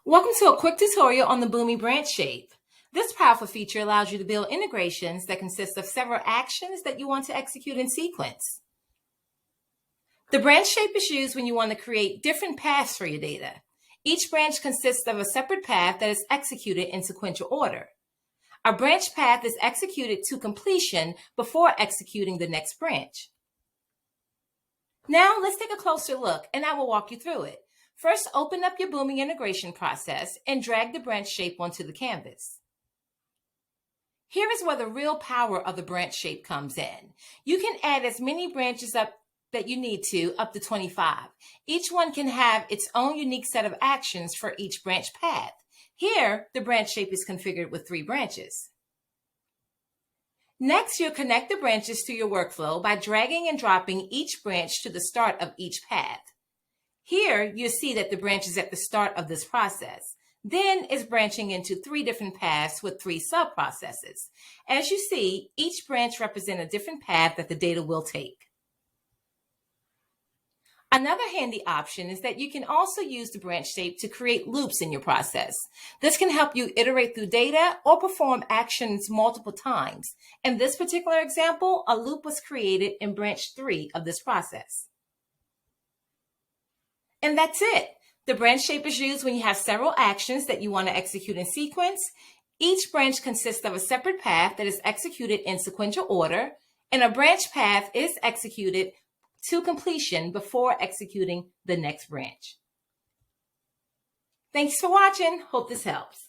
Welcome to a quick tutorial on the Boomi branch shape. This powerful feature allows you to build integrations that consist of several actions that you want to execute in sequence. The branch shape is used when you want to create different paths for your data. Each branch consists of a separate path that is executed in sequential order. A branch path is executed to completion before executing the next branch. Now let's take a closer look and I will walk you through it. First, open up your Boomi integration process and drag the branch shape onto the canvas. Here is where the real power of the branch shape comes in. You can add as many branches up that you need to, up to 25. Each one can have its own unique set of actions for each branch path. Here, the branch shape is configured with 3 branches. Next, you'll connect the branches to your workflow by dragging and dropping each branch to the start of each path. Here, you see that the branch is at the start of this process. Then it's branching into 3 different paths with 3 sub-processes. As you see, each branch represents a different path that the data will take. Another handy option is that you can also use the branch shape to create loops in your process. This can help you iterate through data or perform actions multiple times. In this particular example, a loop was created in branch 3 of this process. And that's it. The branch shape is used when you have several actions that you want to execute in sequence. Each branch consists of a separate path that is executed in sequential order, and a branch path is executed to completion before executing the next branch. Thanks for watching. Hope this helps.